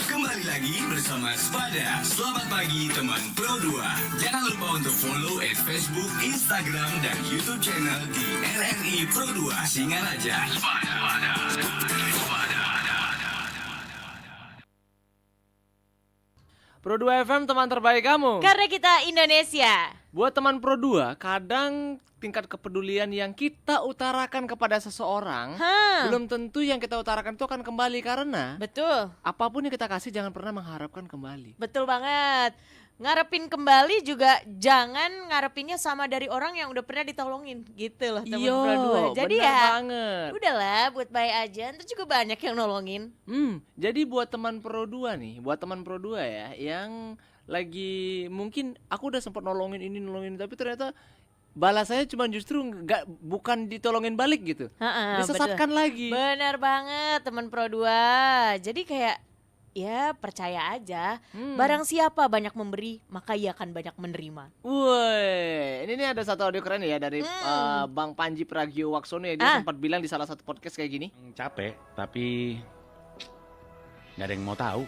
Kembali lagi bersama Spada. Selamat pagi teman Pro 2. Jangan lupa untuk follow Facebook, Instagram, dan YouTube channel di RRI Pro 2 Singaraja. Pro 2 FM teman terbaik kamu. Karena kita Indonesia. Buat teman Pro 2, kadang tingkat kepedulian yang kita utarakan kepada seseorang belum tentu yang kita utarakan itu akan kembali, karena Betul. apapun yang kita kasih jangan pernah mengharapkan kembali. Betul banget. Ngarepin kembali juga jangan ngarepinnya sama dari orang yang udah pernah ditolongin gitu loh teman Yo, Pro 2. Jadi bener ya banget. udahlah buat baik aja, ntar juga banyak yang nolongin. Jadi buat teman Pro 2 nih, buat teman Pro 2 ya yang lagi mungkin aku udah sempat nolongin ini tapi ternyata balasannya cuma justru bukan ditolongin balik gitu. Disesatkan lagi. Bener banget teman Pro 2. Jadi kayak ya percaya aja, barang siapa banyak memberi maka ia akan banyak menerima. Woi, ini nih ada satu audio keren ya dari Bang Panji Pragiwaksono ya. Dia sempat bilang di salah satu podcast kayak gini. Capek, tapi nggak ada yang mau tahu.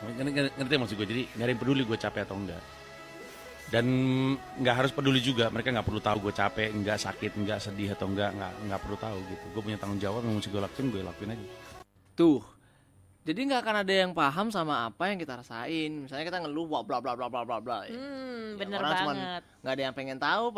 Ngerti maksud gue? Jadi nggak ada yang peduli gue capek atau enggak. Dan nggak harus peduli juga. Mereka nggak perlu tahu gue capek, nggak sakit, nggak sedih atau nggak perlu tahu gitu. Gue punya tanggung jawab, yang mesti gue lakuin aja. Tuh. Jadi nggak akan ada yang paham sama apa yang kita rasain. Misalnya kita ngeluh bla bla bla bla bla bla. Bener orang banget. Nggak ada yang pengen tahu.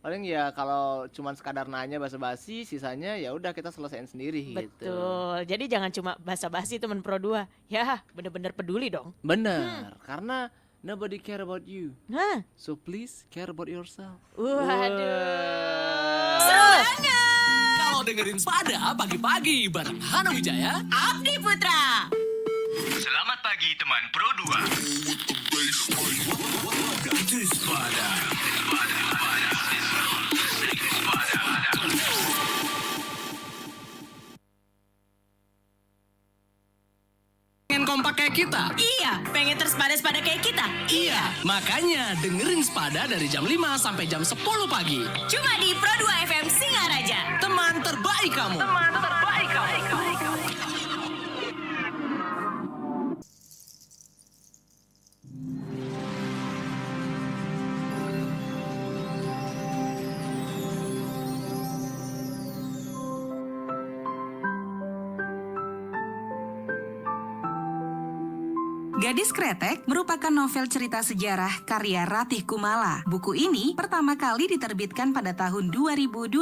Paling ya kalau cuman sekadar nanya basa-basi, sisanya ya udah kita selesaiin sendiri. Gitu. Betul. Jadi jangan cuma basa-basi teman Pro 2. Ya bener-bener peduli dong. Bener. Karena nobody care about you. Hah? So please care about yourself. Waduh. Semangat! Kalau dengerin Spada pagi-pagi bareng Hana Wijaya, Abdi Putra. Selamat pagi teman Pro 2. Welcome to Spada. pengen kompak kayak kita? Iya, pengen tersepada-sepada kayak kita? Iya, makanya dengerin Spada dari jam 5 sampai jam 10 pagi. Cuma di Pro 2 FM Singaraja. Teman terbaik kamu. Gadis Kretek merupakan novel cerita sejarah karya Ratih Kumala. Buku ini pertama kali diterbitkan pada tahun 2012.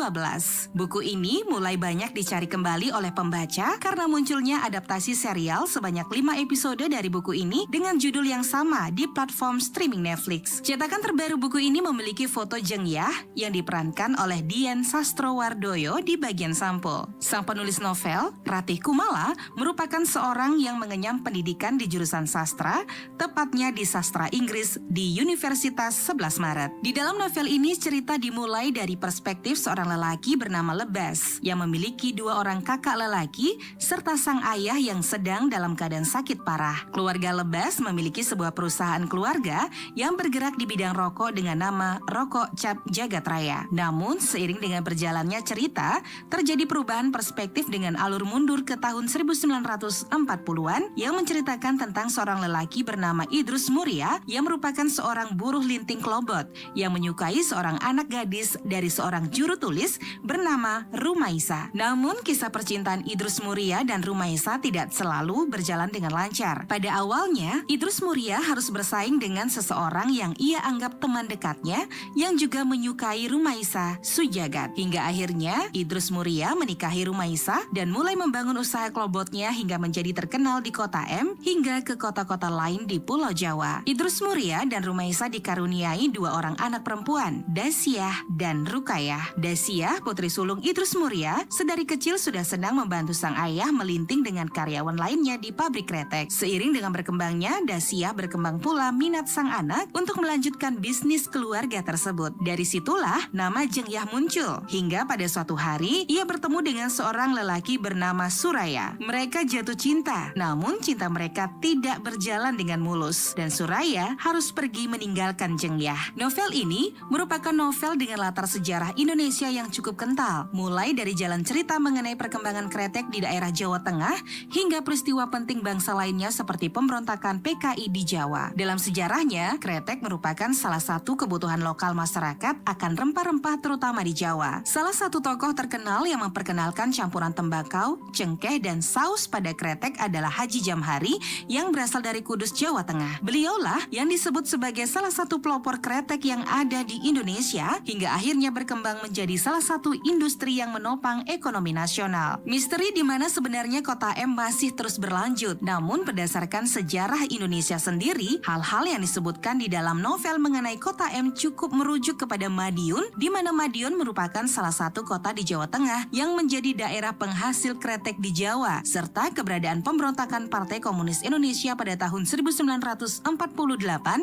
Buku ini mulai banyak dicari kembali oleh pembaca karena munculnya adaptasi serial sebanyak 5 episode dari buku ini dengan judul yang sama di platform streaming Netflix. Cetakan terbaru buku ini memiliki foto Jeng Yah yang diperankan oleh Dian Sastrowardoyo di bagian sampul. Sang penulis novel, Ratih Kumala, merupakan seorang yang mengenyam pendidikan di jurusan sastra, tepatnya di sastra Inggris di Universitas 11 Maret. Di dalam novel ini cerita dimulai dari perspektif seorang lelaki bernama Lebas yang memiliki 2 orang kakak lelaki serta sang ayah yang sedang dalam keadaan sakit parah. Keluarga Lebas memiliki sebuah perusahaan keluarga yang bergerak di bidang rokok dengan nama Rokok Cap Jagat Raya. Namun seiring dengan berjalannya cerita, terjadi perubahan perspektif dengan alur mundur ke tahun 1940-an yang menceritakan tentang seorang lelaki bernama Idrus Muria yang merupakan seorang buruh linting klobot yang menyukai seorang anak gadis dari seorang juru tulis bernama Rumaisa. Namun kisah percintaan Idrus Muria dan Rumaisa tidak selalu berjalan dengan lancar. Pada awalnya, Idrus Muria harus bersaing dengan seseorang yang ia anggap teman dekatnya yang juga menyukai Rumaisa, Sujagat. Hingga akhirnya Idrus Muria menikahi Rumaisa dan mulai membangun usaha klobotnya hingga menjadi terkenal di kota M hingga ke kota-kota lain di Pulau Jawa. Idrus Muria dan Rumaisa dikaruniai 2 orang anak perempuan, Dasyah dan Rukayah. Dasyah, putri sulung Idrus Muria, sedari kecil sudah senang membantu sang ayah melinting dengan karyawan lainnya di pabrik kretek. Seiring dengan berkembangnya, Dasyah berkembang pula minat sang anak untuk melanjutkan bisnis keluarga tersebut. Dari situlah nama Jeng Yah muncul. Hingga pada suatu hari, ia bertemu dengan seorang lelaki bernama Suraya. Mereka jatuh cinta, namun cinta mereka tidak berjalan dengan mulus dan Suraya harus pergi meninggalkan Jengyah. Novel ini merupakan novel dengan latar sejarah Indonesia yang cukup kental, mulai dari jalan cerita mengenai perkembangan kretek di daerah Jawa Tengah hingga peristiwa penting bangsa lainnya seperti pemberontakan PKI di Jawa. Dalam sejarahnya, kretek merupakan salah satu kebutuhan lokal masyarakat akan rempah-rempah terutama di Jawa. Salah satu tokoh terkenal yang memperkenalkan campuran tembakau, cengkeh, dan saus pada kretek adalah Haji Jamhari yang berasal dari Kudus, Jawa Tengah. Beliaulah yang disebut sebagai salah satu pelopor kretek yang ada di Indonesia hingga akhirnya berkembang menjadi salah satu industri yang menopang ekonomi nasional. Misteri di mana sebenarnya Kota M masih terus berlanjut. Namun berdasarkan sejarah Indonesia sendiri, hal-hal yang disebutkan di dalam novel mengenai Kota M cukup merujuk kepada Madiun, di mana Madiun merupakan salah satu kota di Jawa Tengah yang menjadi daerah penghasil kretek di Jawa, serta keberadaan pemberontakan Partai Komunis Indonesia pada tahun 1948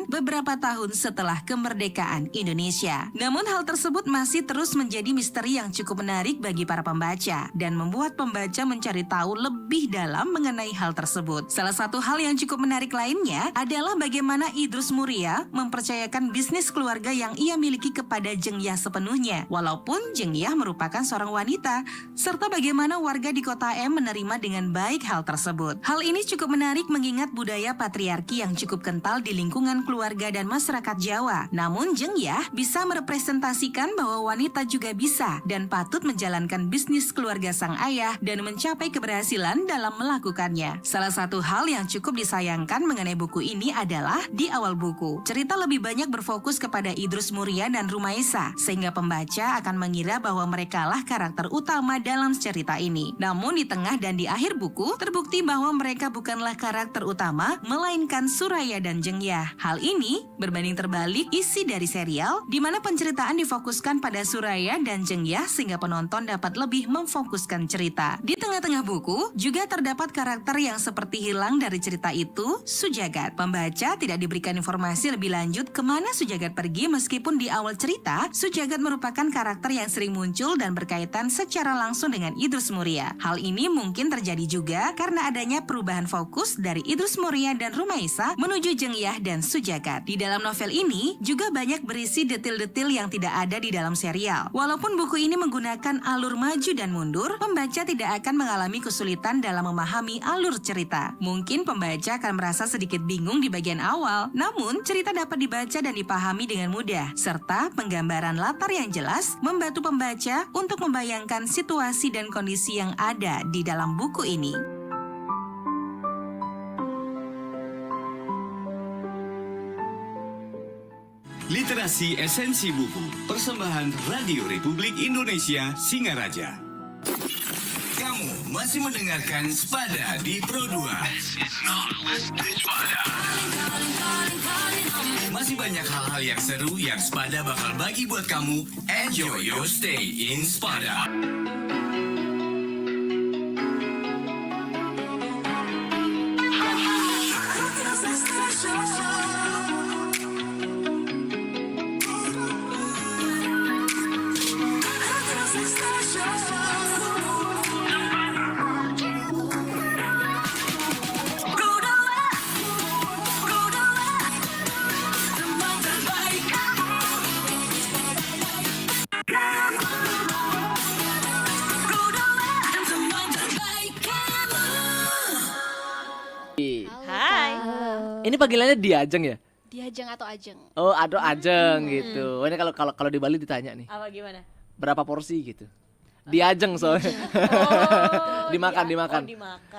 beberapa tahun setelah kemerdekaan Indonesia. Namun hal tersebut masih terus menjadi misteri yang cukup menarik bagi para pembaca dan membuat pembaca mencari tahu lebih dalam mengenai hal tersebut. Salah satu hal yang cukup menarik lainnya adalah bagaimana Idrus Muria mempercayakan bisnis keluarga yang ia miliki kepada Jengyah sepenuhnya, walaupun Jengyah merupakan seorang wanita, serta bagaimana warga di Kota M menerima dengan baik hal tersebut. Hal ini cukup menarik mengingat budaya patriarki yang cukup kental di lingkungan keluarga dan masyarakat Jawa. Namun Jengyah bisa merepresentasikan bahwa wanita juga bisa dan patut menjalankan bisnis keluarga sang ayah dan mencapai keberhasilan dalam melakukannya. Salah satu hal yang cukup disayangkan mengenai buku ini adalah di awal buku, cerita lebih banyak berfokus kepada Idrus Muria dan Rumaisa, sehingga pembaca akan mengira bahwa merekalah karakter utama dalam cerita ini. Namun di tengah dan di akhir buku, terbukti bahwa mereka bukanlah karakter utama, melainkan Suraya dan Jengyah. Hal ini berbanding terbalik isi dari serial, di mana penceritaan difokuskan pada Suraya dan Jengyah sehingga penonton dapat lebih memfokuskan cerita. Di tengah-tengah buku, juga terdapat karakter yang seperti hilang dari cerita itu, Sujagat. Pembaca tidak diberikan informasi lebih lanjut kemana Sujagat pergi meskipun di awal cerita, Sujagat merupakan karakter yang sering muncul dan berkaitan secara langsung dengan Idrus Muria. Hal ini mungkin terjadi juga karena adanya perubahan fokus dari Idrus Muria dan Rumaisa menuju Jengyah dan Sujagat. Di dalam novel ini juga banyak berisi detil-detil yang tidak ada di dalam serial. Walaupun buku ini menggunakan alur maju dan mundur, pembaca tidak akan mengalami kesulitan dalam memahami alur cerita. Mungkin pembaca akan merasa sedikit bingung di bagian awal, namun cerita dapat dibaca dan dipahami dengan mudah, serta penggambaran latar yang jelas membantu pembaca untuk membayangkan situasi dan kondisi yang ada di dalam buku ini. Literasi Esensi Buku, persembahan Radio Republik Indonesia Singaraja. Kamu masih mendengarkan Spada di Pro 2. Masih banyak hal-hal yang seru yang Spada bakal bagi buat kamu. Enjoy your stay in Spada. Hai. Ini panggilannya Diajeng ya? Diajeng atau Ajeng. Oh, Ado Ajeng gitu. Ini kalau di Bali ditanya nih, Apa gimana? berapa porsi gitu? Diajeng soalnya. Oh, Dimakan. dimakan.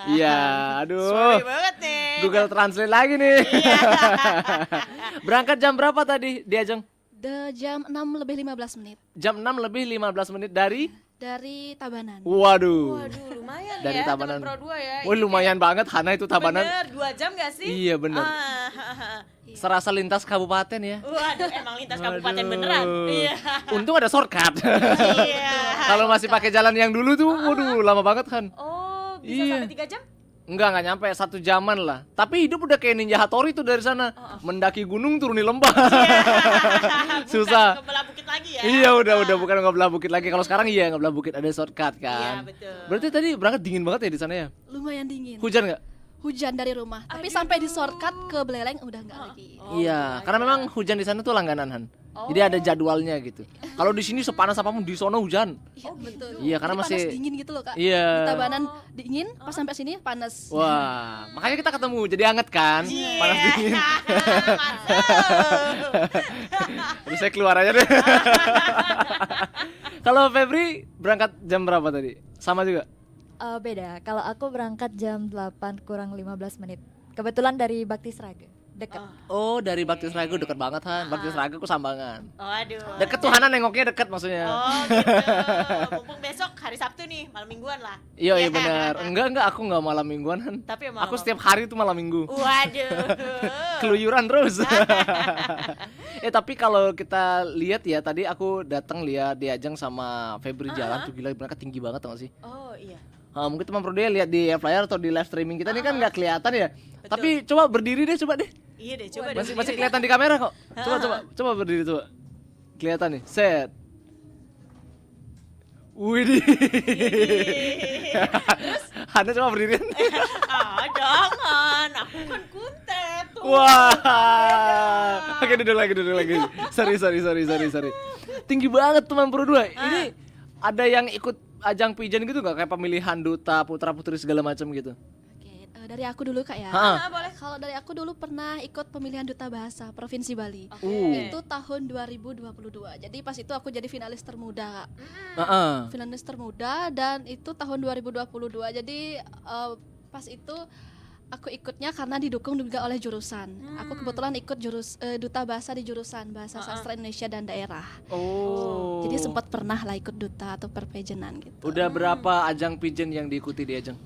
Iya, aduh. Sorry banget nih. Google Translate lagi nih. Berangkat jam berapa tadi Diajeng? Jam 6 lebih 15 menit Jam 6 lebih 15 menit dari? dari Tabanan. Waduh. Waduh, lumayan Dari ya Tabanan. teman Pro 2 ya. Wah, lumayan banget Hana itu Tabanan. Bener, 2 jam gak sih? Iya, bener. Serasa lintas kabupaten ya. Waduh, emang lintas kabupaten Waduh. beneran. Iya. Untung ada shortcut. Iya. Kalau masih pakai jalan yang dulu tuh, waduh, lama banget kan. Oh, bisa Iya. sampai 3 jam? Nggak nyampe 1 jaman lah. Tapi hidup udah kayak Ninja Hattori tuh dari sana. Mendaki gunung turuni lembah. Susah. Bukan ke belah bukit lagi ya. Iya udah bukan ngebelah bukit lagi. Kalau sekarang iya ngebelah bukit ada shortcut kan. Iya, betul. Berarti tadi berangkat dingin banget ya di sana ya? Lumayan dingin. Hujan nggak? hujan dari rumah. Tapi sampai di shortcut ke Beleleng udah nggak lagi. Iya, karena memang hujan di sana tuh langganan Han. Jadi ada jadwalnya gitu. Kalau di sini sepanas apapun di sono hujan. Iya betul. Iya, karena Jadi masih- panas dingin gitu loh Kak. Iya. Di Tabanan dingin, pas sampai sini panas. Wah, makanya kita ketemu jadi anget kan, panas dingin. Jadi saya keluar aja deh. Kalau Febri berangkat jam berapa tadi? Sama juga? Beda. Kalau aku berangkat jam 8 kurang 15 menit. Kebetulan dari Bakti Sraga. Dekat. Oh, dari Bakti Seraga deket banget Han. Bakti Seraga ku Sambangan. Waduh. Deket tuh Hana nengoknya deket maksudnya. Oh gitu. Mumpung besok hari Sabtu nih, malam mingguan lah. Iya benar. Enggak aku enggak malam mingguan Han. Tapi malam- Aku setiap hari tuh malam minggu. Waduh. Keluyuran terus. Tapi kalau kita lihat ya tadi aku datang lihat Diajeng sama Febri jalan tuh gila mereka tinggi banget tau gak sih? Oh iya. Mungkin teman Pro dia lihat di flyer atau di live streaming kita ini kan nggak kelihatan ya. Tapi coba berdiri deh coba deh. Iya deh, coba Masih kelihatan di kamera kok. Coba berdiri coba. Kelihatan nih. Set. Widih. Anda coba berdiri. Jangan. Aku kan kuntet tuh. Wah. Oke duduk lagi. Sorry. Tinggi banget teman Pro 2. Ini ada yang ikut ajang pijen gitu gak? Kayak pemilihan duta, putra putri segala macam gitu. Oke, dari aku dulu Kak ya. Boleh. Kalau dari aku dulu pernah ikut pemilihan duta bahasa Provinsi Bali. Itu tahun 2022. Jadi pas itu aku jadi finalis termuda Kak. Finalis termuda dan itu tahun 2022. Jadi pas itu aku ikutnya karena didukung juga oleh jurusan. Aku kebetulan ikut duta bahasa di jurusan Bahasa Sastra Indonesia dan Daerah. Oh. Jadi sempat pernah lah ikut duta atau perpejenan gitu. Udah berapa ajang pijen yang diikuti di ajang?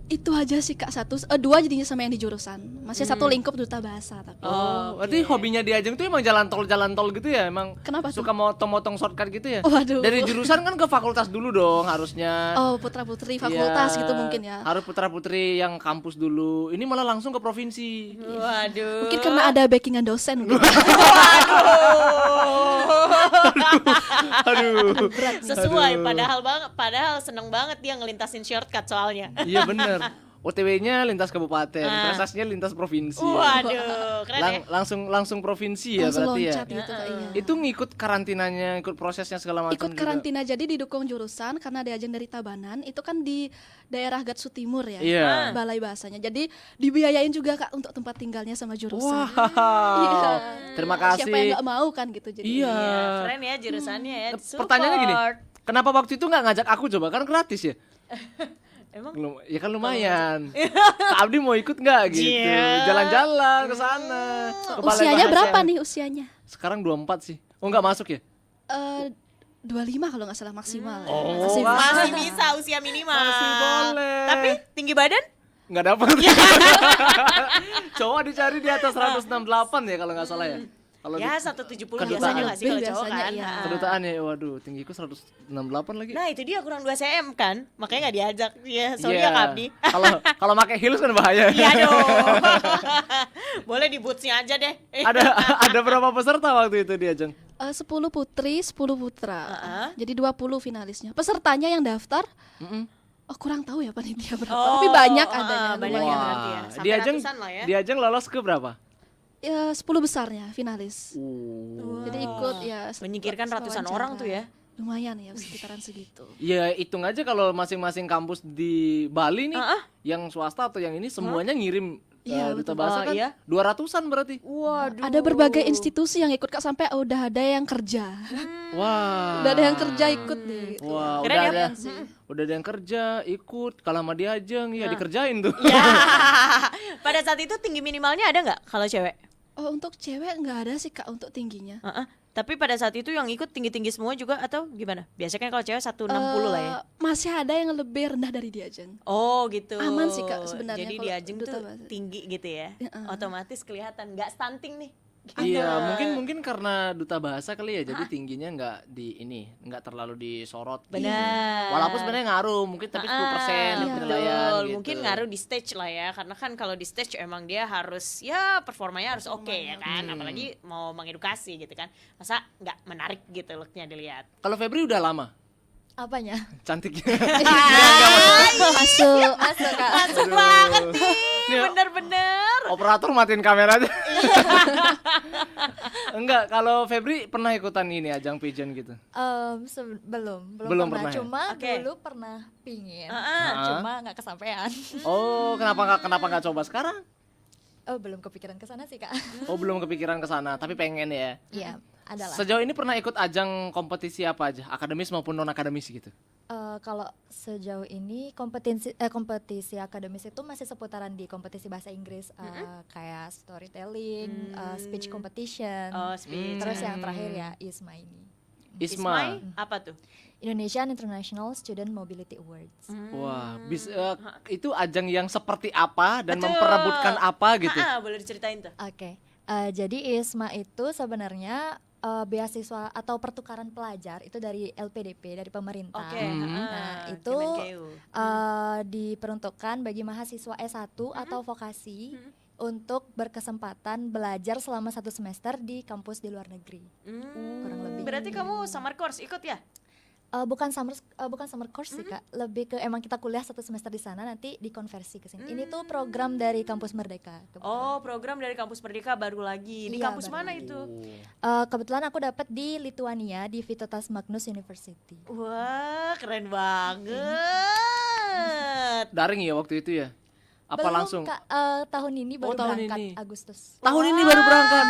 Itu aja sih Kak, dua jadinya sama yang di jurusan. Masih satu lingkup duta bahasa tapi. Berarti hobinya di ajang tuh emang jalan tol gitu ya? Emang Kenapa tuh? suka motong-motong shortcut gitu ya? Waduh. Dari jurusan kan ke fakultas dulu dong harusnya. Oh, putra-putri fakultas Iya, gitu mungkin ya. Harus putra-putri yang kampus dulu. Ini malah langsung ke provinsi. Waduh. Mungkin karena ada backingan dosen mungkin. Aduh. Sesuai padahal seneng banget dia ngelintasin shortcut soalnya. Iya bener. OTW-nya lintas kabupaten, prestasinya lintas provinsi. Waduh, keren ya. Langsung provinsi ya Langsung berarti ya. loncat gitu Kak, iya. Itu ngikut karantinanya, ikut prosesnya segala macam. Ikut juga. karantina jadi didukung jurusan karena diajeng dari Tabanan itu kan di daerah Gatsu Timur ya. Iya. Balai bahasanya. Jadi dibiayain juga Kak untuk tempat tinggalnya sama jurusan. Wow. Iya. Terima kasih. Siapa yang nggak mau kan gitu jadi. Iya. Keren ya jurusannya ya. Pertanyaannya gini, Support. kenapa waktu itu nggak ngajak aku coba? Kan gratis ya. Emang? Ya kan lumayan. Kak Abdi mau ikut nggak gitu? Iya. Jalan-jalan ke sana. ke Balai Usianya Bahasa. berapa nih usianya? Sekarang 24 sih. Oh nggak masuk ya? 25 kalau nggak salah maksimal. Oh, Masih wah. bisa. Masih bisa usia minimal. Masih boleh. Tapi tinggi badan? Nggak dapat. Cowok dicari di atas 168 ya kalau nggak salah ya. Kalau Ya di 170 kedutaan. biasanya nggak sih kalau cowok Biasanya, kan? iya. kedutaan ya, waduh tinggiku 168 lagi. Nah itu dia kurang 2 cm kan, makanya nggak diajak. Ya sorry Iya. ya Kak Abdi. Kalau pakai heels kan bahaya. Iya dong. Boleh di bootsnya aja deh. ada berapa peserta waktu itu di ajang? 10 putri, 10 putra. Jadi 20 finalisnya. Pesertanya yang daftar Oh kurang tahu ya panitia berapa. Tapi banyak adanya. Banyak lumayan. ya berarti ya. Sampai Di ajang ratusan lah ya. di ajang lolos ke berapa? Ya 10 besarnya finalis. Jadi ikut ya Menyingkirkan ratusan orang tuh ya. Lumayan ya sekitaran segitu. Ya hitung aja kalau masing-masing kampus di Bali nih, yang swasta atau yang ini semuanya ngirim Iya, duta betul. bahasa kan iya. 200-an berarti. Waduh. Ada berbagai institusi yang ikut Kak sampai udah ada yang kerja. Wah. Udah ada yang kerja ikut deh. Gitu. Wah, Keren udah ya? ada. Udah ada yang kerja, ikut, kalau sama dia ajeng, ya dikerjain tuh. Ya. Pada saat itu tinggi minimalnya ada nggak kalau cewek? Oh untuk cewek nggak ada sih Kak untuk tingginya. Tapi pada saat itu yang ikut tinggi-tinggi semua juga atau gimana? Biasanya kan kalau cewek 160 lah ya. Masih ada yang lebih rendah dari Diajeng. Oh gitu. Aman sih, Kak, sebenarnya Jadi kalau di ajeng duta tuh bahasa. tinggi gitu ya. Otomatis kelihatan nggak stunting nih. Iya, mungkin karena duta bahasa kali ya, jadi tingginya nggak terlalu disorot. Benar. Walaupun sebenarnya ngaruh, mungkin tapi 10% di penilaian Betul, gitu. mungkin ngaruh di stage lah ya. Karena kan kalau di stage emang dia harus ya performanya harus oke ya kan. Apalagi mau mengedukasi gitu kan. Masa nggak menarik gitu looknya dilihat. Kalau Febri udah lama Apanya? cantiknya. Masuk. Masuk Kak. Masuk banget nih. Nih, bener-bener. operator matiin kamera aja. Enggak, kalau Febri pernah ikutan ini ajang pigeon gitu? Belum pernah pernah. ya? Cuma Oke. dulu pernah pingin, Heeh. cuma nggak kesampaian. Oh, kenapa nggak coba sekarang? Oh, belum kepikiran ke sana sih, Kak. Oh, belum kepikiran ke sana, tapi pengen ya. Iya, adalah. Sejauh ini pernah ikut ajang kompetisi apa aja? Akademis maupun non akademis gitu? Kalau sejauh ini kompetisi akademis itu masih seputaran di kompetisi bahasa Inggris, kayak storytelling, speech competition. Oh, speech. Terus yang terakhir ya ISMA ini. Isma. Apa tuh? Indonesian International Student Mobility Awards. Wah, itu ajang yang seperti apa dan Betul. memperebutkan apa gitu? Boleh diceritain tuh. Oke, jadi ISMA itu sebenarnya beasiswa atau pertukaran pelajar itu dari LPDP, dari pemerintah. Oke. Nah, itu Kemenkeu. diperuntukkan bagi mahasiswa S1 atau vokasi untuk berkesempatan belajar selama 1 semester di kampus di luar negeri. Kurang lebih. Berarti kamu summer course ikut ya? Bukan summer course sih, Kak. Lebih ke emang kita kuliah 1 semester di sana, nanti dikonversi ke sini. Ini tuh program dari Kampus Merdeka. Oh, program dari Kampus Merdeka baru lagi. Di Iya, kampus baru mana lagi. itu? Kebetulan aku dapat di Lithuania, di Vytautas Magnus University. Wah, keren banget. Daring ya waktu itu ya? Apa Belum, langsung? Kak, tahun ini baru tahun berangkat ini. Agustus. Tahun ini baru berangkat.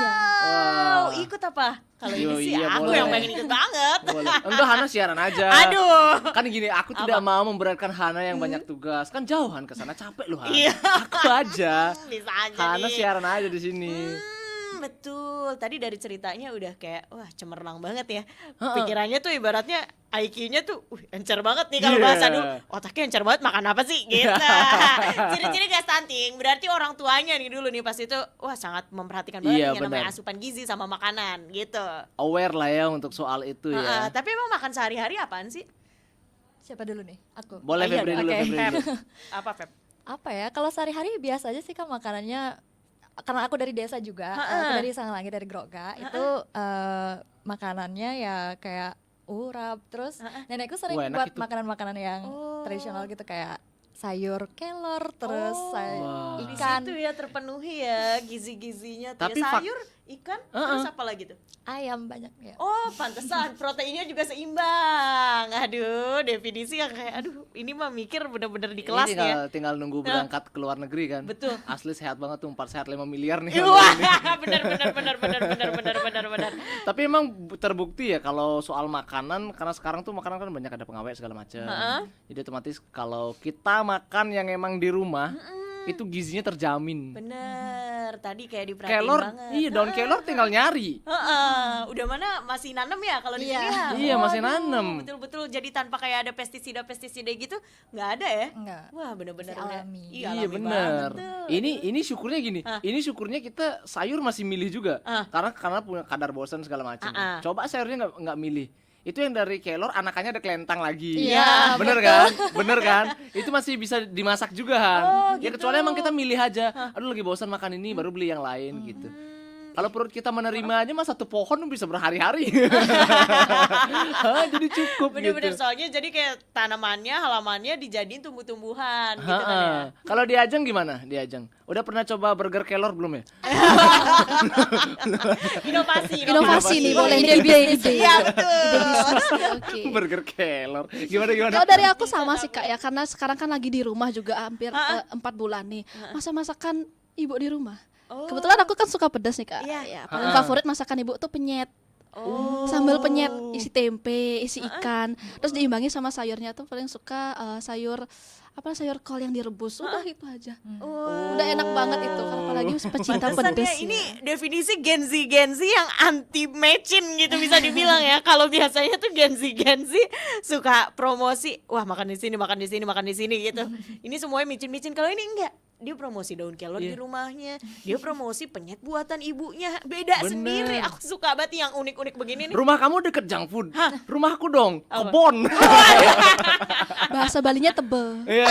Wow, ikut apa? Kalau Yo, ini sih iya, aku boleh. yang pengen ikut banget. Boleh. Enggak, Hana siaran aja. Aduh. Kan gini, aku tidak mau memberatkan Hana yang banyak tugas. Kan jauhan ke sana, capek loh Hana. Iya. Aku aja. Bisa aja Hana nih. siaran aja di sini. Betul. Tadi dari ceritanya udah kayak wah cemerlang banget ya. Pikirannya tuh ibaratnya IQ-nya tuh encer banget nih kalau Iya. bahasa dulu. Otaknya encer banget, makan apa sih gitu. Ciri-ciri gak stunting berarti orang tuanya nih dulu nih pas itu wah sangat memperhatikan banget Iya, yang namanya benar. asupan gizi sama makanan gitu. Aware lah ya untuk soal itu ya. Tapi emang makan sehari-hari apaan sih? Siapa dulu nih? Aku. Boleh Iya Febri dong. dulu, Oke. Febri Feb. dulu. Apa Feb? Apa ya? Kalau sehari-hari biasa aja sih, Kak, makanannya. Karena aku dari desa juga, aku dari Sanglangi, dari Groga. Itu makanannya ya kayak urap. Terus nenekku sering Wah, enak buat itu. makanan-makanan yang tradisional gitu, kayak sayur kelor, terus Wah. ikan, Itu ya terpenuhi ya gizi-gizinya tuh Tapi ya. fak- Sayur, ikan, terus apa lagi tuh? ayam banyak ya. Oh, pantesan proteinnya juga seimbang. Aduh, definisi yang kayak aduh, ini mah mikir bener-bener di kelas Ini nih ya. tinggal nunggu berangkat ke luar negeri kan. Betul. Asli sehat banget tuh, 4 sehat 5 miliar nih. Wah, bener. Tapi emang terbukti ya kalau soal makanan, karena sekarang tuh makanan kan banyak ada pengawet segala macam. Jadi otomatis kalau kita makan yang emang di rumah, itu gizinya terjamin. Bener, tadi kayak diperhatiin Kelor, banget. iya daun kelor tinggal nyari. Udah mana masih nanem ya kalau di sini ya? Iya, masih Waduh, nanem. Betul-betul jadi tanpa kayak ada pestisida gitu nggak ada ya? Enggak. Wah bener-bener Masih udah alami. Iya, Iya alami bener. banget tuh. Ini syukurnya gini. Ini syukurnya kita sayur masih milih juga. Karena punya kadar bosan segala macam. Coba sayurnya nggak milih. Itu yang dari kelor anakannya ada kelentang lagi. Iya, bener kan? Bener kan? Itu masih bisa dimasak juga Han. Ya gitu. kecuali emang kita milih aja. Aduh lagi bosan makan ini baru beli yang lain gitu. Kalau perut kita menerima aja mah 1 pohon bisa berhari-hari. Jadi cukup Bener-bener gitu. soalnya jadi kayak tanamannya, halamannya dijadiin tumbuh-tumbuhan gitu kan ya. Kalau di Ajeng gimana? Di Ajeng. Udah pernah coba burger kelor belum ya? Inovasi nih, boleh ide-ide. Iya betul. Oke. Burger kelor. Gimana? Kalau dari aku sama sih, Kak, ya, karena sekarang kan lagi di rumah juga hampir 4 bulan nih. Masakan ibu di rumah. Kebetulan aku kan suka pedas nih, Kak. Iya. Ya, paling favorit masakan ibu tuh penyet. Sambal penyet, isi tempe, isi ikan, terus diimbangi sama sayurnya tuh paling suka sayur kol yang direbus. Udah itu aja. Udah enak banget itu, kalau apalagi pecinta Pantesan pedas. ya, ini definisi Gen Z yang anti matching gitu bisa dibilang ya. Kalau biasanya tuh Gen Z suka promosi, wah makan di sini gitu. Ini semuanya micin-micin. Kalau ini enggak. Dia promosi daun kelor di rumahnya. Dia promosi penyet buatan ibunya. Beda Bener. sendiri. Aku suka banget yang unik-unik begini nih. Rumah kamu deket junk food. Rumahku dong, kebon. Bahasa Balinya tebel. Iya.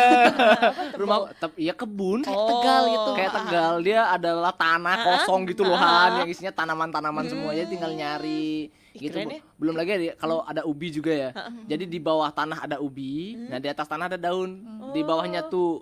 Rumah iya kebun. Tegal gitu. Kayak Tegal, dia adalah tanah kosong gitu loh Han, yang isinya tanaman-tanaman semua, jadi tinggal nyari gitu. keren ya. Belum lagi kalau ada ubi juga ya. Jadi di bawah tanah ada ubi, nah di atas tanah ada daun. Di bawahnya tuh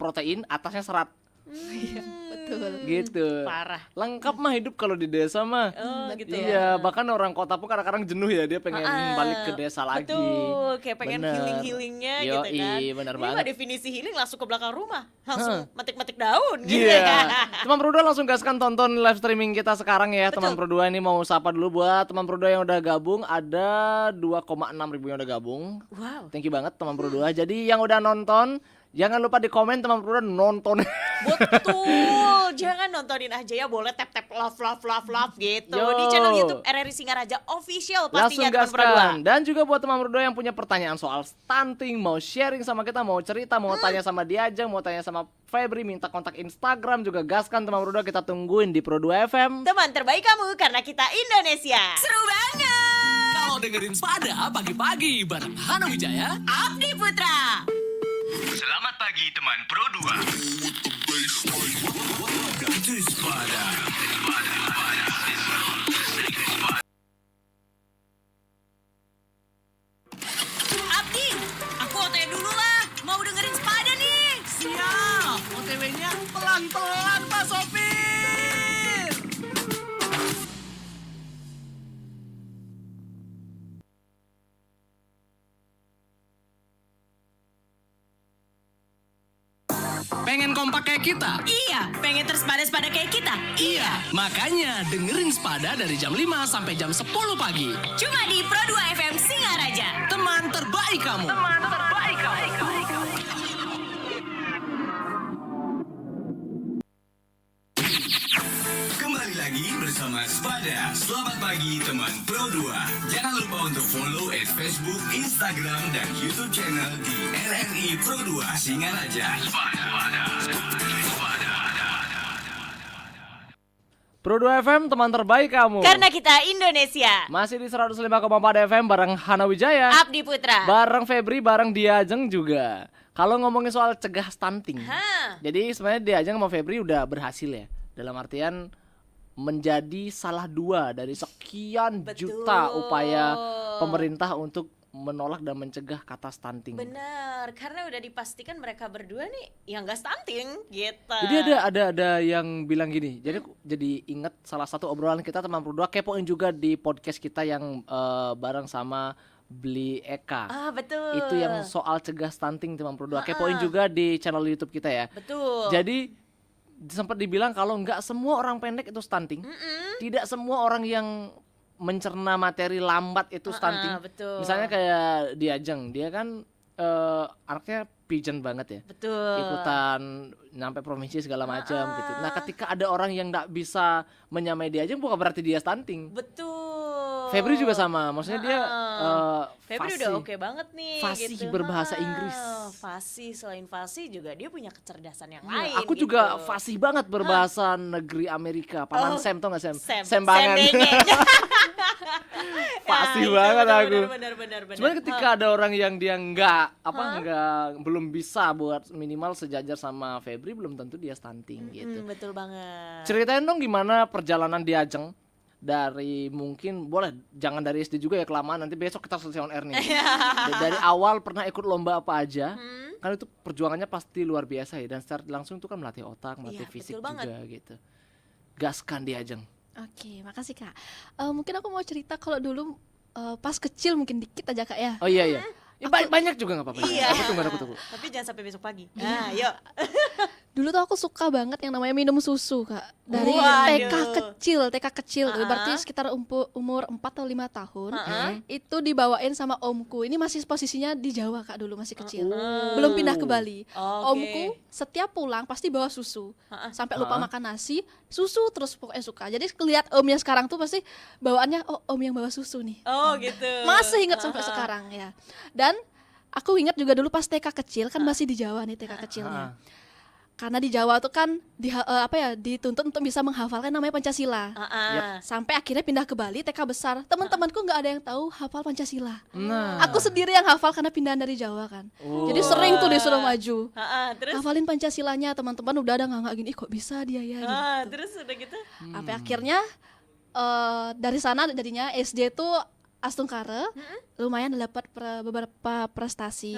protein, atasnya serat. Iya, betul. Gitu. Parah. Lengkap mah hidup kalau di desa mah. Oh, gitu Iya, bahkan orang kota pun kadang-kadang jenuh ya, dia pengen balik ke desa lagi. Betul, kayak pengen Bener. healing-healingnya gitu kan. Yoi, bener Ini banget. mah definisi healing langsung ke belakang rumah, langsung metik-metik daun gitu Iya. ya. Teman Pro 2 langsung gaskan tonton live streaming kita sekarang ya. Teman Pro 2 ini mau sapa dulu buat teman Pro 2 yang udah gabung. Ada 2,6 ribu yang udah gabung. Wow. Thank you banget teman Pro 2. Jadi yang udah nonton, jangan lupa di komen teman Pro 2 nonton. Betul, jangan nontonin aja ya, boleh tap-tap love gitu. Yo. Di channel YouTube RRI Singaraja Official Langsung pastinya teman Pro 2. gaskan. Dan juga buat teman Pro 2 yang punya pertanyaan soal stunting, mau sharing sama kita, mau cerita, mau tanya sama Diajeng, mau tanya sama Febri, minta kontak Instagram juga gaskan teman Pro 2, kita tungguin di Pro 2 FM. Teman terbaik kamu karena kita Indonesia. Seru banget. Kalau dengerin Spada pagi-pagi bareng Hana Wijaya. Abdi Putra. Selamat pagi teman Pro 2. Itu Spada. Abdi, aku OTW dulu lah. Mau dengerin Spada nih. Siap, OTW-nya pelan-pelan Pak Sopir. Pengen kompak kayak kita? Iya, pengen tersepada-sepada kayak kita. Iya, makanya dengerin Spada dari jam 5 sampai jam 10 pagi. Cuma di Pro 2 FM Singaraja. Teman terbaik kamu. Kembali lagi bersama Spada. Selamat pagi teman Pro 2. Jangan lupa untuk follow Facebook, Instagram, dan YouTube channel di RRI Pro 2 Singaraja. Pro 2 FM teman terbaik kamu. Karena kita Indonesia. Masih di 105,4 FM bareng Hana Wijaya. Abdi Putra. Bareng Febri, bareng Diajeng juga. Kalau ngomongin soal cegah stunting. Jadi sebenarnya Diajeng sama Febri udah berhasil ya. Dalam artian menjadi salah dua dari sekian juta upaya pemerintah untuk menolak dan mencegah kata stunting. Benar, karena udah dipastikan mereka berdua nih yang gak stunting gitu. Jadi ada yang bilang gini. Jadi ingat salah satu obrolan kita teman Pro 2, kepoin juga di podcast kita yang bareng sama Beli Eka. Betul. Itu yang soal cegah stunting teman Pro 2. Kepoin juga di channel YouTube kita ya. Betul. Jadi sempat dibilang kalau nggak semua orang pendek itu stunting. Tidak semua orang yang mencerna materi lambat itu stunting. Betul. Misalnya kayak Diajeng, dia kan anaknya pigeon banget ya. Betul. Ikutan sampai provinsi segala macam gitu. Nah, ketika ada orang yang nggak bisa menyamai Diajeng bukan berarti dia stunting. Betul. Febri juga sama, maksudnya dia Febri fasih. udah oke banget nih. Fasih gitu. berbahasa Inggris. Fasih, selain fasih juga dia punya kecerdasan yang Iya, lain. aku gitu. juga fasih banget berbahasa negeri Amerika. Paman Sam tau gak Sam? Sam Bangan. Bengeng. Fasih itu banget aku. Benar. Cuman ketika ada orang yang dia belum bisa buat minimal sejajar sama Febri, belum tentu dia stunting gitu. Betul banget. Ceritain dong gimana perjalanan Diajeng dari mungkin boleh jangan dari SD juga ya, kelamaan nanti besok kita selesai on air nih. Dari awal pernah ikut lomba apa aja? Kan itu perjuangannya pasti luar biasa ya, dan secara langsung itu kan melatih otak, melatih Iya, fisik betul banget. juga gitu. Gaskan Diajeng. Oke, makasih Kak. Mungkin aku mau cerita kalau dulu pas kecil mungkin dikit aja Kak ya. Oh iya. Ya, banyak juga nggak apa-apa. Iya. Aku tunggu. Tapi jangan sampai besok pagi. Nah, yuk. Dulu tuh aku suka banget yang namanya minum susu Kak. Dari Waduh. TK kecil tuh, berarti sekitar umur 4 atau 5 tahun. Itu dibawain sama omku. Ini masih posisinya di Jawa Kak, dulu masih kecil. Belum pindah ke Bali. Omku setiap pulang pasti bawa susu. Sampai lupa makan nasi, susu terus pokoknya suka. Jadi ngeliat omnya sekarang tuh pasti bawaannya om yang bawa susu nih. Oh gitu. Masih ingat sampai sekarang ya. Dan aku ingat juga dulu pas TK kecil kan masih di Jawa nih TK kecilnya. Karena di Jawa tuh kan dituntut untuk bisa menghafalkan namanya Pancasila. Sampai akhirnya pindah ke Bali TK besar. Teman-temanku nggak ada yang tahu hafal Pancasila. Nah. Aku sendiri yang hafal karena pindahan dari Jawa kan. Jadi sering tuh disuruh maju. Terus Hafalin Pancasilanya, teman-teman udah ada nggak gini, kok bisa dia ya gitu. terus udah gitu. Sampai akhirnya dari sana jadinya SD tuh Astungkare lumayan dapat beberapa prestasi,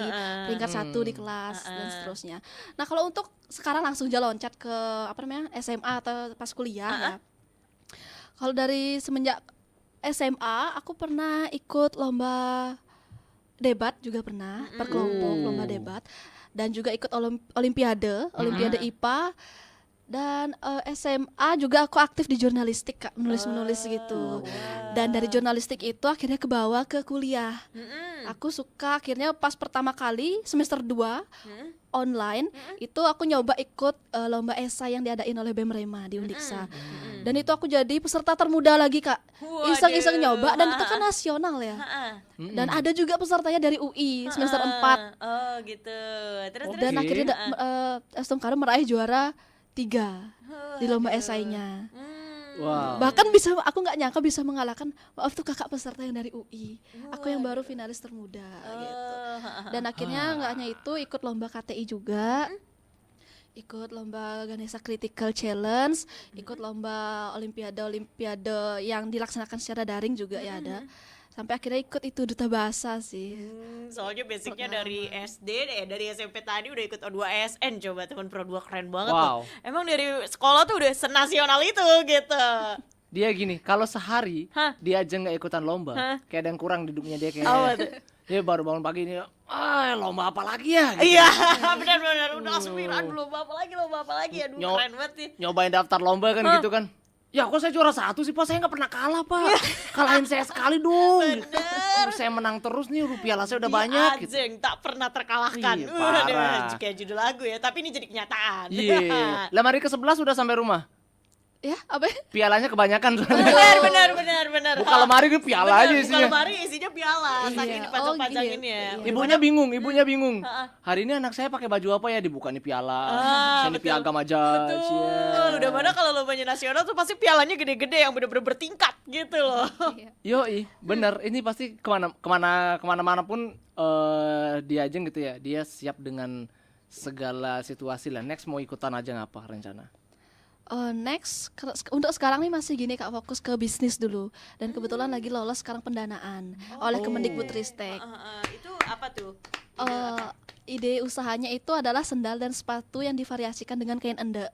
peringkat 1 di kelas dan seterusnya. Nah kalau untuk sekarang langsung aja loncat ke SMA atau pas kuliah ya. Kalau dari semenjak SMA aku pernah ikut lomba debat juga pernah, per kelompok lomba debat, dan juga ikut olimpiade IPA. Dan SMA juga aku aktif di jurnalistik Kak, menulis gitu. Dan dari jurnalistik itu akhirnya kebawa ke kuliah. Aku suka akhirnya pas pertama kali semester 2 online itu aku nyoba ikut lomba esai yang diadain oleh BEM Rema di Undiksa. Dan itu aku jadi peserta termuda lagi Kak. Iseng-iseng nyoba dan itu kan nasional ya. Dan ada juga pesertanya dari UI semester 4. Oh gitu. Terus Dan akhirnya Astungkare meraih juara 3 di lomba esainya. Wow. Bahkan aku nggak nyangka bisa mengalahkan maaf tuh kakak peserta yang dari UI. Aku yang baru finalis termuda gitu. Dan akhirnya nggak hanya itu, ikut lomba KTI juga. Ikut lomba Ganesha Critical Challenge, ikut lomba olimpiade yang dilaksanakan secara daring juga ya ada. Sampai akhirnya ikut itu duta bahasa sih. Soalnya basicnya dari SD dari SMP tadi udah ikut O2ASN. Coba teman Pro 2 keren banget Wow. loh. Emang dari sekolah tuh udah senasional itu gitu. Dia gini, kalau sehari dia aja nggak ikutan lomba, kayak ada yang kurang di hidupnya dia kayak. Dia baru bangun pagi ini, lomba apa lagi ya? Gitu. Iya, benar-benar udah aspiran lomba apa lagi. Aduh keren banget sih. Nyobain daftar lomba kan gitu kan. Ya kok saya juara 1 sih Pak, saya gak pernah kalah Pak. Kalahin saya sekali dong. Saya menang terus nih, piala saya udah banyak gitu. Ajeng tak pernah terkalahkan. Ih, parah. Kayak judul lagu ya, tapi ini jadi kenyataan. Iya. Lemari ke-11 udah sampai rumah. Ya, apa? Pialanya kebanyakan soalnya. Benar. Buka lemari ke piala aja isinya. Buka lemari isinya piala, saking dipajang-pajangin ya. Ibunya bingung. Hari ini anak saya pakai baju apa ya? Dibuka nih piala. Saya nih piagam aja. Udah mana kalau lombanya nasional tuh pasti pialanya gede-gede yang bener-bener bertingkat gitu loh. Yoi, bener. Ini pasti kemana-mana pun dia aja gitu ya. Dia siap dengan segala situasi lah. Next mau ikutan aja ngapa rencana? Next untuk sekarang nih masih gini Kak, fokus ke bisnis dulu. Dan kebetulan lagi lolos sekarang pendanaan oleh Kemendikbudristek. Itu apa tuh? Ide usahanya itu adalah sendal dan sepatu yang divariasikan dengan kain endek.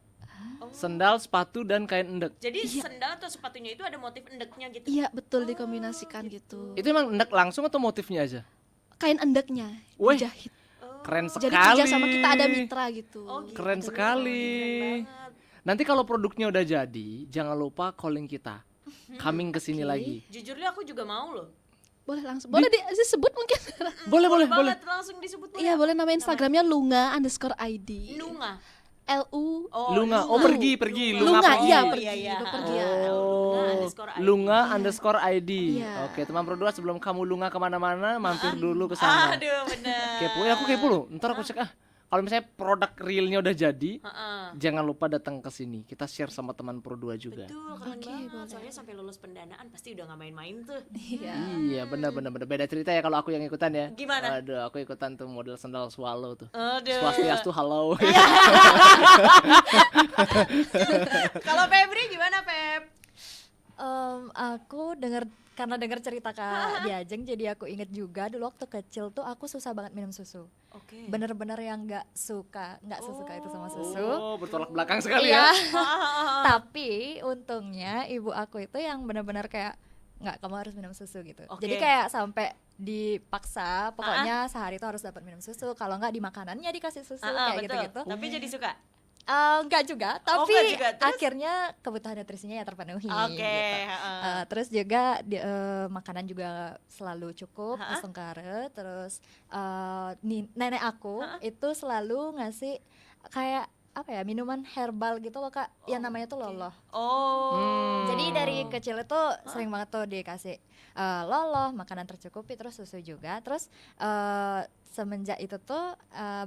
Sendal, sepatu, dan kain endek. Jadi sendal atau sepatunya itu ada motif endeknya gitu? Iya betul, dikombinasikan gitu. Itu emang endek langsung atau motifnya aja? Kain endeknya Wih, dijahit. Keren sekali. Jadi kerja sama kita ada mitra gitu. Keren sekali. Nanti kalau produknya udah jadi, jangan lupa calling kita. Coming ke sini lagi. Jujur aku juga mau loh. Boleh langsung. Boleh disebut mungkin. Boleh. Langsung disebut. Iya, boleh nama Instagramnya lunga_id. Lunga. LU. Lunga. Oh, pergi. Lunga, iya pergi. Lunga_id. Iya. Oke, teman Pro 2 sebelum kamu lunga kemana-mana, mampir dulu ke sana. Aduh, bener. Aku kepo loh. Ntar aku cek kalau misalnya produk realnya udah jadi, jangan lupa datang ke sini. Kita share sama teman Pro 2 juga. Betul, keren banget. Soalnya sampai lulus pendanaan pasti udah gak main-main tuh. Iya, benar. Beda cerita ya kalau aku yang ikutan ya. Gimana? Aduh, aku ikutan tuh model sandal swallow tuh. Aduh. Swastiastu halo. Kalau Febri gimana, Feb? Aku karena dengar cerita Kak Diajeng, jadi aku inget juga dulu waktu kecil tuh aku susah banget minum susu. Bener-bener yang nggak sesuka itu sama susu. Oh, bertolak belakang sekali ya. Tapi untungnya ibu aku itu yang bener-bener kayak nggak, kamu harus minum susu gitu. Jadi kayak sampai dipaksa, pokoknya sehari itu harus dapat minum susu. Kalau nggak di makanannya dikasih susu kayak gitu-gitu. Tapi jadi suka. Enggak juga, tapi enggak juga. akhirnya kebutuhan nutrisinya ya terpenuhi. Gitu. Terus juga makanan juga selalu cukup, Astungkare. Terus nenek aku itu selalu ngasih kayak apa ya, minuman herbal gitu loh Kak, yang namanya tuh loloh. Jadi dari kecil itu sering banget tuh dikasih loloh, makanan tercukupi, terus susu juga. Terus semenjak itu tuh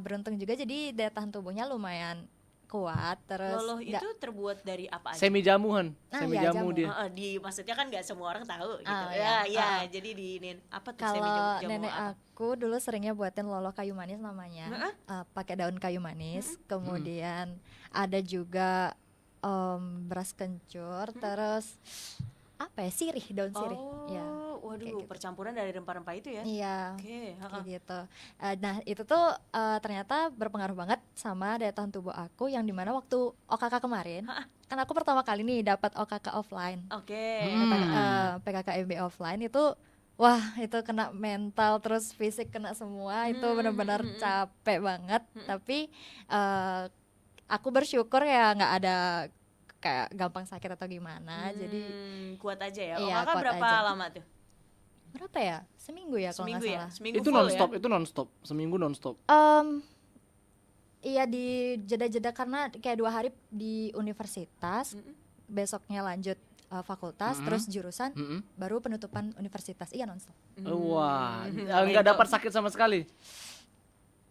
beruntung juga, jadi daya tahan tubuhnya lumayan kuat. Terus loloh itu terbuat dari apa aja? Semi jamuan, jamu dia. Maksudnya kan nggak semua orang tahu gitu. Jadi diinin apa tuh semi jamu? Kalau nenek aku dulu seringnya buatin loloh kayu manis namanya. Pakai daun kayu manis. Kemudian ada juga beras kencur, terus apa ya, sirih, daun sirih. Ya. Waduh, kayak gitu. percampuran dari rempah-rempah itu ya. Iya. Oke, Kayak gitu. Nah itu tuh ternyata berpengaruh banget sama daya tahan tubuh aku, yang dimana waktu OKK kemarin, kan aku pertama kali nih dapat OKK offline, Oke. PKKMB offline itu, wah itu kena mental terus fisik kena semua, itu benar-benar capek banget. Tapi aku bersyukur ya nggak ada kayak gampang sakit atau gimana, jadi Kuat aja ya. Iya, Kakak kuat berapa aja. lama tuh? berapa ya, seminggu ya kalau nggak Seminggu ya? salah. Seminggu Itu full nonstop, ya? itu nonstop, seminggu nonstop. Iya di jeda-jeda karena kayak 2 hari di universitas, besoknya lanjut fakultas, terus jurusan, baru penutupan universitas. Iya nonstop. Wah, nggak dapat sakit sama sekali.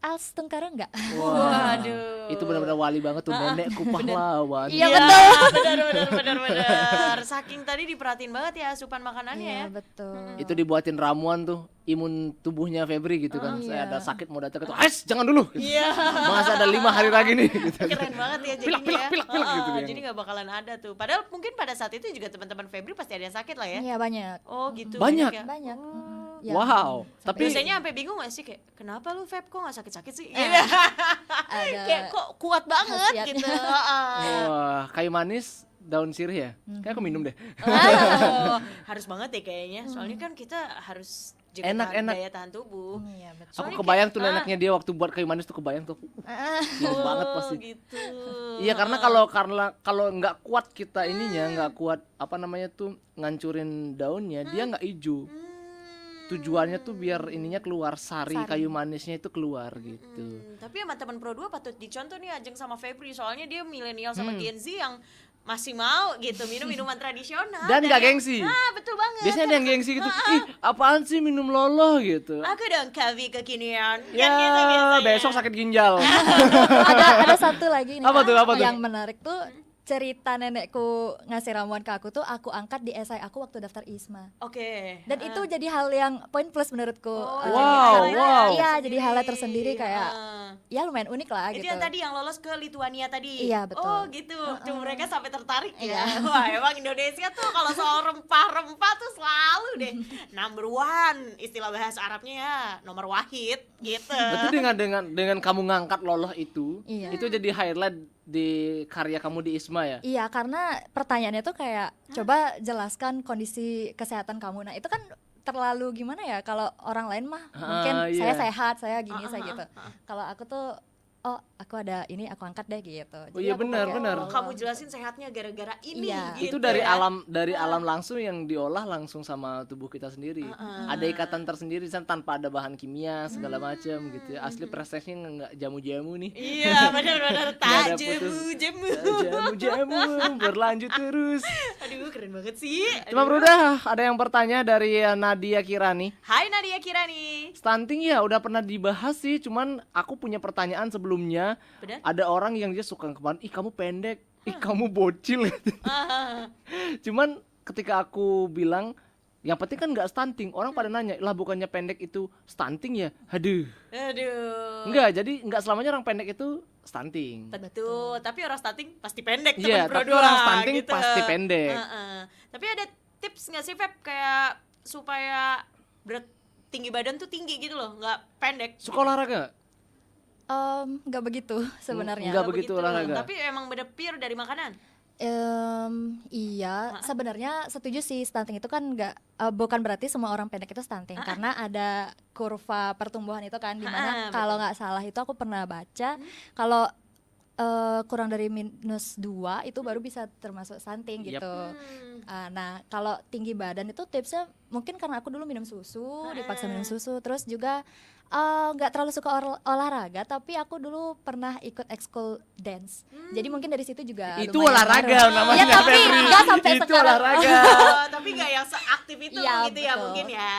Als Tengkara enggak? Waduh. Itu benar-benar wali banget tuh, nenekku pahlawan. Iya benar. Saking tadi diperhatiin banget ya asupan makanannya ya. Iya betul. Itu dibuatin ramuan tuh, imun tubuhnya Febri gitu kan. Saya iya. ada sakit mau datang gitu, jangan dulu. Iya. Masa ada 5 hari lagi nih. Gitu. Keren banget ya jadinya Pilek gitu dia. Jadi gak bakalan ada tuh. Padahal mungkin pada saat itu juga teman-teman Febri pasti ada yang sakit lah ya. Iya banyak. Oh gitu. Banyak? ya? Banyak. Ya, Wow, tapi Biasanya sampai bingung gak sih kayak kenapa lu Feb kok gak sakit-sakit sih? ada Kayak kok kuat banget khasiat. gitu. wah, kayu manis daun sirih ya. Kayak aku minum deh. Harus banget deh kayaknya. Soalnya kan kita harus jaga Enak. daya tahan tubuh. Iya betul. Aku Soalnya kebayang kayak- tuh neneknya dia waktu buat kayu manis tuh kebayang tuh. Enak banget pasti. Gitu. Iya karena kalau nggak kuat kita ininya, nggak kuat apa namanya tuh ngancurin daunnya, dia nggak hijau. Tujuannya tuh biar ininya keluar sari kayu manisnya itu keluar gitu. Tapi sama teman Pro 2 patut dicontoh nih Ajeng sama Febri. Soalnya dia milenial sama Gen Z yang masih mau gitu minum minuman tradisional. Dan nggak gengsi. Ah betul banget. Biasanya ada yang gengsi gitu. Ih, apaan sih minum loloh gitu. Aku dong kavi kekinian. Ya, Kan gitu biasanya. besok sakit ginjal. ada satu lagi nih Apa tuh? yang menarik tuh, cerita nenekku ngasih ramuan ke aku tuh aku angkat di esai aku waktu daftar ISMA. Oke. Dan itu jadi hal yang poin plus menurutku. wow. Iya, jadi halnya tersendiri kayak ya lumayan unik lah Itu gitu. yang tadi yang lolos ke Lituania tadi. Iya, betul. Oh gitu. Cuma mereka sampai tertarik ya. Wah emang Indonesia tuh kalau soal rempah-rempah tuh selalu deh number one. Istilah bahasa Arabnya ya nomor wahid gitu. Berarti dengan kamu ngangkat loloh itu Iya. jadi highlight di karya kamu di ISMA ya. Iya, karena pertanyaannya tuh kayak coba jelaskan kondisi kesehatan kamu. Nah, itu kan terlalu gimana ya, kalau orang lain mah mungkin iya. saya sehat, saya gini, saya gitu. Kalau aku tuh oh, aku ada ini, aku angkat deh gitu. Oh iya, aku benar, pakai, benar. oh, Kamu jelasin sehatnya gara-gara ini Iya. gitu Itu dari ya. alam langsung yang diolah langsung sama tubuh kita sendiri. Ada ikatan tersendiri tanpa ada bahan kimia segala macam gitu ya. Asli prosesnya nggak jamu-jamu nih. Iya benar-benar Nggak ada tak putus. jamu. Jamu-jamu berlanjut terus. Aduh keren banget sih. Cuma udah ada yang bertanya dari Nadia Kirani. Hai Nadia Kirani. Stunting ya udah pernah dibahas sih, cuman aku punya pertanyaan sebelumnya. Benar? Ada orang yang dia suka kemarin, ih kamu pendek, ih kamu bocil. Cuman ketika aku bilang yang penting kan nggak stunting, orang pada nanya, lah bukannya pendek itu stunting ya? Aduh, enggak, jadi nggak selamanya orang pendek itu stunting. Betul, tapi orang stunting pasti pendek Iya, teman Pro tapi 2, orang stunting gitu. pasti pendek. Tapi ada tips nggak sih Feb kayak supaya berat tinggi badan tuh tinggi gitu loh, nggak pendek? Suka olahraga? nggak begitu sebenarnya. Nggak begitu olahraga. Tapi emang bener pure dari makanan. Iya, sebenarnya setuju sih, stunting itu kan nggak bukan berarti semua orang pendek itu stunting, karena ada kurva pertumbuhan itu kan, dimana kalau nggak salah itu aku pernah baca kalau kurang dari -2 itu baru bisa termasuk stunting gitu. Nah kalau tinggi badan itu tipsnya mungkin karena aku dulu minum susu, dipaksa minum susu, terus juga nggak terlalu suka olahraga, tapi aku dulu pernah ikut ekskul dance. Jadi mungkin dari situ juga Itu lumayan olahraga ngaruh. namanya. Ya tapi Febri. nggak sampai Itu sekarang. olahraga. Tapi nggak yang seaktif itu Iya, gitu ya betul. mungkin ya.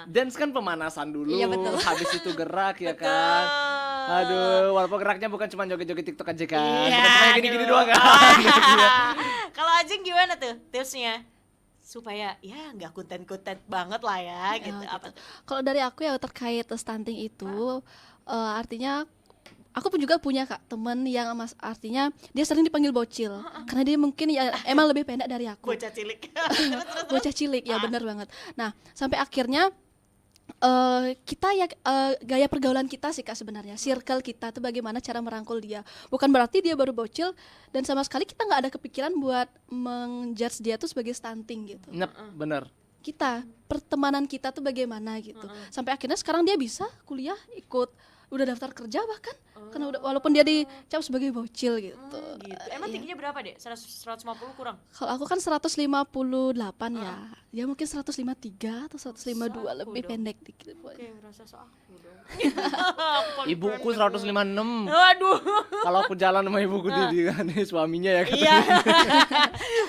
Dance kan pemanasan dulu, Iya, betul. habis itu gerak ya kan. Aduh, walaupun geraknya bukan cuma joget-joget TikTok aja kan, Iya, bukan cuma gini-gini aduh. doang kan. Kalau Ajeng gimana tuh tipsnya supaya ya nggak kunten-kunten banget lah ya gitu. Apa tuh? Kalau dari aku ya terkait stunting itu artinya aku pun juga punya Kak teman yang artinya dia sering dipanggil bocil karena dia mungkin ya emang lebih pendek dari aku. Bocah cilik. Bocah cilik ya benar banget. Nah sampai akhirnya kita ya gaya pergaulan kita sih Kak sebenarnya, circle kita tuh bagaimana cara merangkul dia. Bukan berarti dia baru bocil dan sama sekali kita nggak ada kepikiran buat menjudge dia tuh sebagai stunting gitu. Bener. Kita pertemanan kita tuh bagaimana gitu. Sampai akhirnya sekarang dia bisa kuliah, ikut udah daftar kerja bahkan karena udah walaupun dia dicap sebagai bocil gitu. Gitu. Emang tingginya berapa deh? 150 kurang? Kalau aku kan 158 ya. Ya mungkin 153 atau 152 lebih pendek dikit. Oke, rasa aku dong. Ibuku 156. Waduh. Kalau aku jalan sama ibuku dia kan suaminya ya katanya. Iya.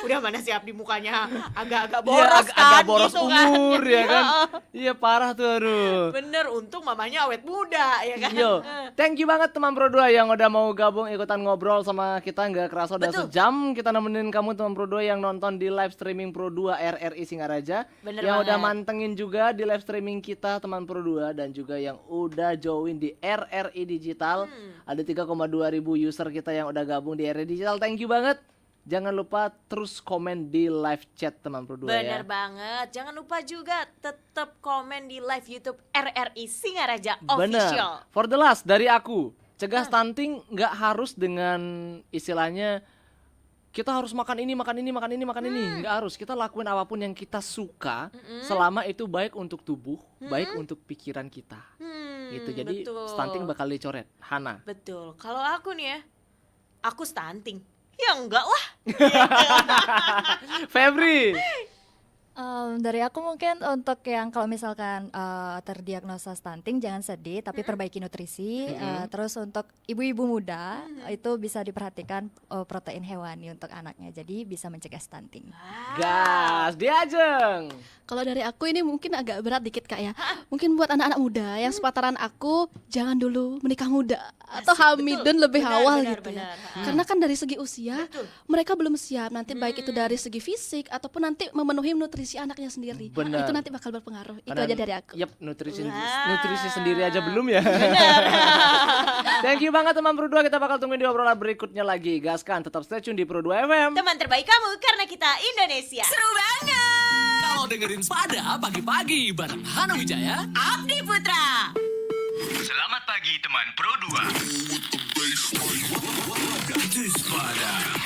Udah mana siap di mukanya agak-agak Iya, boros kan agak boros gitu kan. umur ya kan. Iya parah tuh aduh. Bener, untung mamanya awet muda ya kan. Yo, thank you banget teman Pro 2 yang udah mau gabung ikutan ngobrol sama kita, nggak kerasa udah Betul. sejam kita nemenin kamu teman Pro 2 yang nonton di live streaming Pro 2 RRI Singaraja. Bener yang udah banget. mantengin juga di live streaming kita teman Pro 2 dan juga yang udah join di RRI Digital. Ada 3,2 ribu user kita yang udah gabung di RRI Digital. Thank you banget. Jangan lupa terus komen di live chat teman Pro 2 ya. Bener banget. Jangan lupa juga tetap komen di live YouTube RRI Singaraja Official. Bener. For the last dari aku, cegah stunting nggak harus dengan istilahnya kita harus makan ini, makan ini, makan ini, makan ini. Nggak harus. Kita lakuin apapun yang kita suka selama itu baik untuk tubuh, baik untuk pikiran kita. Gitu. Jadi betul. stunting bakal dicoret. Hana. Betul. Kalau aku nih ya, aku stunting. Ya enggak lah. Febri. Dari aku mungkin untuk yang kalau misalkan terdiagnosa stunting jangan sedih tapi perbaiki nutrisi. Terus untuk ibu-ibu muda itu bisa diperhatikan protein hewani untuk anaknya jadi bisa mencegah stunting. Gas, Diajeng. Kalau dari aku ini mungkin agak berat dikit Kak ya. Mungkin buat anak-anak muda yang sepantaran aku jangan dulu menikah muda atau hamidun lebih awal gitu ya. Karena kan dari segi usia mereka belum siap nanti baik itu dari segi fisik ataupun nanti memenuhi nutrisi anaknya sendiri. Benar. Itu nanti bakal berpengaruh. Itu Karena- aja dari aku. Yep, nutrisi sendiri aja belum ya. Thank you banget teman Pro 2, kita bakal tungguin di obrolan berikutnya lagi. Gaskan, tetap stay tune di Pro 2 FM. Teman terbaik kamu karena kita Indonesia. Seru banget. Kalau dengerin Spada pagi-pagi bareng Hana Wijaya. Abdi Putra. Selamat pagi teman Pro 2. Itu Spada.